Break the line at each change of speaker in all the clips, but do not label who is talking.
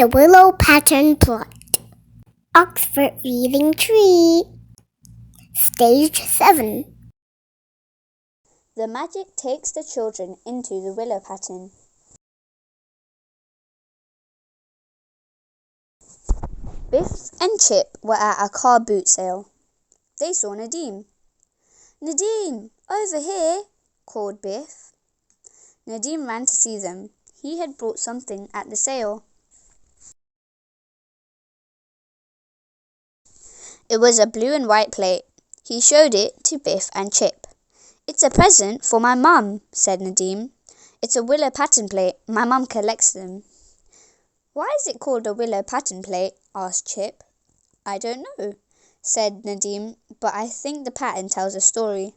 The Willow Pattern Plot. Oxford Reading Tree. Stage 7.
The magic takes the children into the willow pattern. Biff and Chip were at a car boot sale. They saw Nadim. "Nadim, over here!" called Biff. Nadim ran to see them. He had brought something at the sale. It was a blue and white plate. He showed it to Biff and Chip. "It's a present for my mum," said Nadim. "It's a willow pattern plate. My mum collects them." "Why is it called a willow pattern plate?" asked Chip. "I don't know," said Nadim, "but I think the pattern tells a story."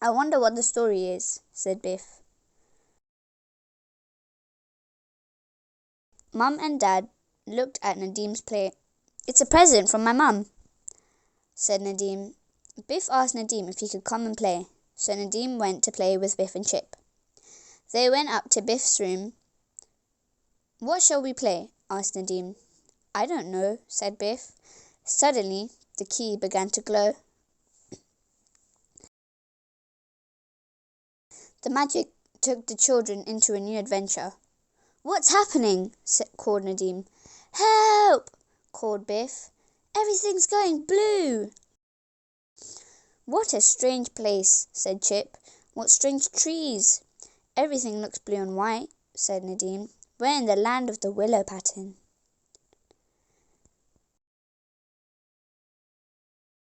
"I wonder what the story is," said Biff. Mum and Dad looked at Nadim's plate. "It's a present from my mum," said Nadim. Biff asked Nadim if he could come and play, so Nadim went to play with Biff and Chip. They went up to Biff's room. "What shall we play?" asked Nadim. "I don't know," said Biff. Suddenly, the key began to glow. The magic took the children into a new adventure. "What's happening?" called Nadim. "Help!" called Biff. "Everything's going blue." "What a strange place," said Chip. "What strange trees." "Everything looks blue and white," said Nadim. "We're in the land of the willow pattern."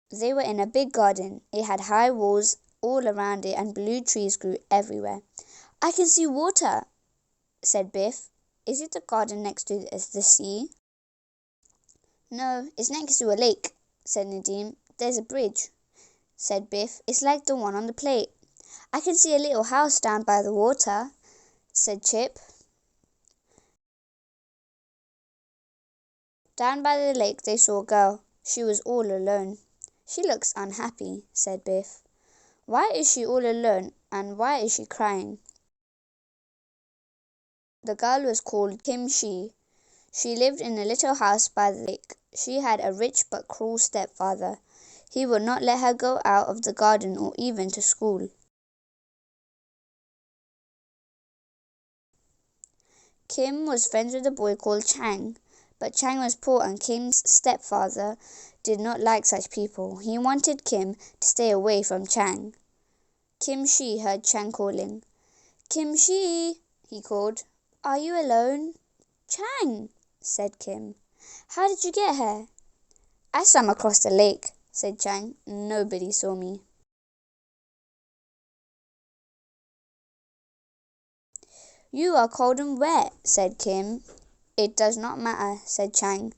They were in a big garden. It had high walls all around it and blue trees grew everywhere. "I can see water," said Biff. "Is it the garden next to the sea?" "No, it's next to a lake," said Nadim. "There's a bridge," said Biff. "It's like the one on the plate." "I can see a little house down by the water," said Chip. Down by the lake they saw a girl. She was all alone. "She looks unhappy," said Biff. "Why is she all alone, and why is she crying?" The girl was called Kim Shi. She lived in a little house by the lake. She had a rich but cruel stepfather. He would not let her go out of the garden or even to school. Kim was friends with a boy called Chang, but Chang was poor and Kim's stepfather did not like such people. He wanted Kim to stay away from Chang. Kim Shi heard Chang calling. "Kim Shi," he called. "Are you alone?" "Chang," said Kim. "How did you get here?" "I swam across the lake," said Chang. "Nobody saw me." "You are cold and wet," said Kim. "It does not matter," said Chang.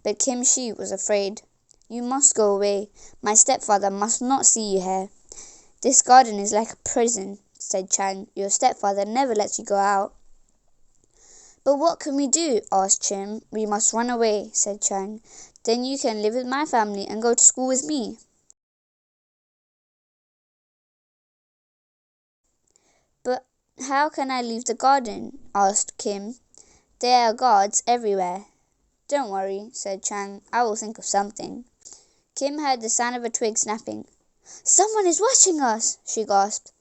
But Kim Shi was afraid. "You must go away. My stepfather must not see you here." "This garden is like a prison," said Chang. "Your stepfather never lets you go out." "But what can we do?" asked Chim. "We must run away," said Chang. "Then you can live with my family and go to school with me." "But how can I leave the garden?" asked Kim. "There are guards everywhere." "Don't worry," said Chang. "I will think of something." Kim heard the sound of a twig snapping. "Someone is watching us!" she gasped.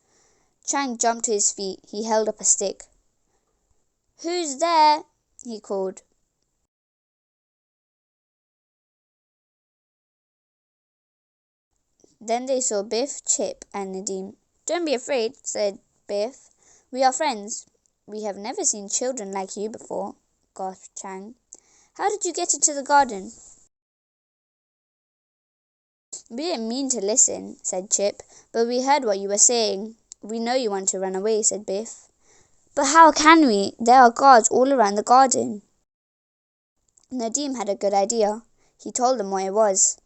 Chang jumped to his feet. He held up a stick. "Who's there?" he called. Then they saw Biff, Chip, and Nadim. "Don't be afraid," said Biff. "We are friends." "We have never seen children like you before," gasped Chang. "How did you get into the garden?" "We didn't mean to listen," said Chip, "but we heard what you were saying." "We know you want to run away," said Biff. "But how can we? There are guards all around the garden." Nadim had a good idea. He told them what it was.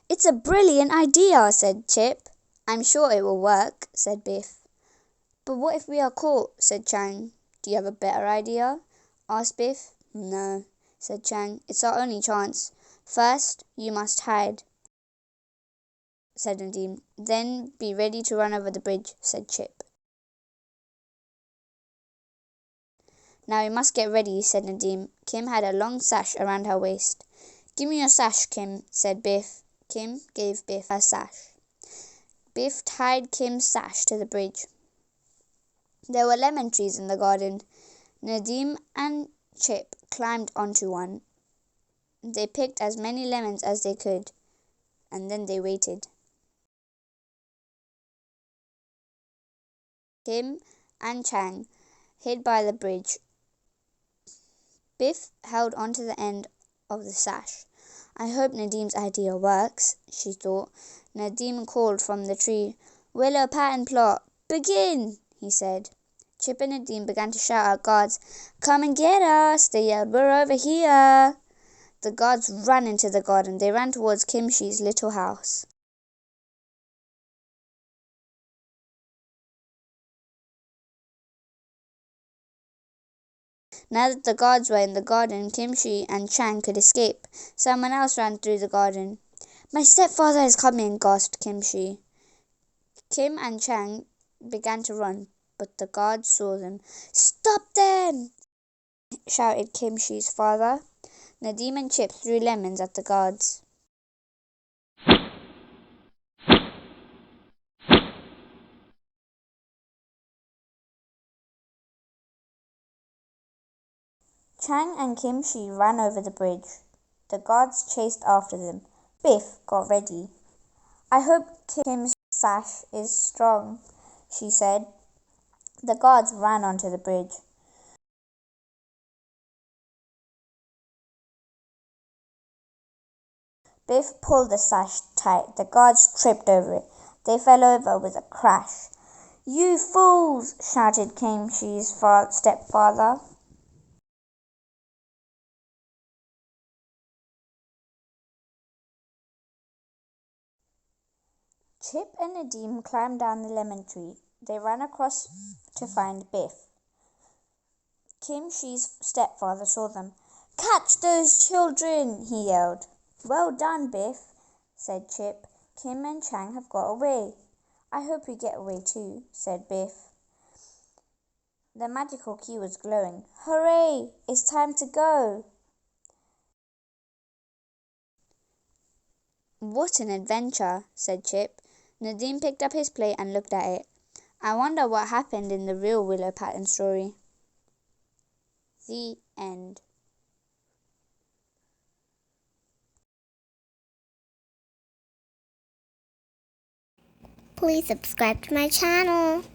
"It's a brilliant idea," said Chip. "I'm sure it will work," said Biff. "But what if we are caught?" said Chang. "Do you have a better idea?" asked Biff. "No," said Chang. "It's our only chance. First, you must hide," said Nadim. "Then be ready to run over the bridge," said Chip. Now we must get ready, said Nadim. Kim had a long sash around her waist. Give me your sash, Kim, said Biff. Kim gave Biff her sash. Biff tied Kim's sash to the bridge. There were lemon trees in the garden. Nadim and Chip climbed onto one. They picked as many lemons as they could, and then they waited. Kim and Chang hid by the bridge. Biff held onto the end of the sash. I hope Nadim's idea works, she thought. Nadim called from the tree. Willow pattern plot, begin, he said. Chip and Nadim began to shout at guards. Come and get us, they yelled. We're over here. The guards ran into the garden. They ran towards Kimchi's little house. Now that the guards were in the garden, Kimchi and Chang could escape. Someone else ran through the garden. My stepfather is coming, gasped Kimchi. Kim and Chang began to run, but the guards saw them. Stop them! Shouted Kimchi's father. Nadim and Chip threw lemons at the guards. Chang and Kimchi ran over the bridge. The guards chased after them. Biff got ready. I hope Kim's sash is strong, she said. The guards ran onto the bridge. Biff pulled the sash tight. The guards tripped over it. They fell over with a crash. You fools! Shouted Kimchi's stepfather. Chip and Nadim climbed down the lemon tree. They ran across to find Biff. Kimchi's stepfather saw them. Catch those children, he yelled. Well done, Biff, said Chip. Kim and Chang have got away. I hope we get away too, said Biff. The magical key was glowing. Hooray! It's time to go! What an adventure, said Chip. Nadim picked up his plate and looked at it. I wonder what happened in the real Willow pattern story. The end.
Please subscribe to my channel.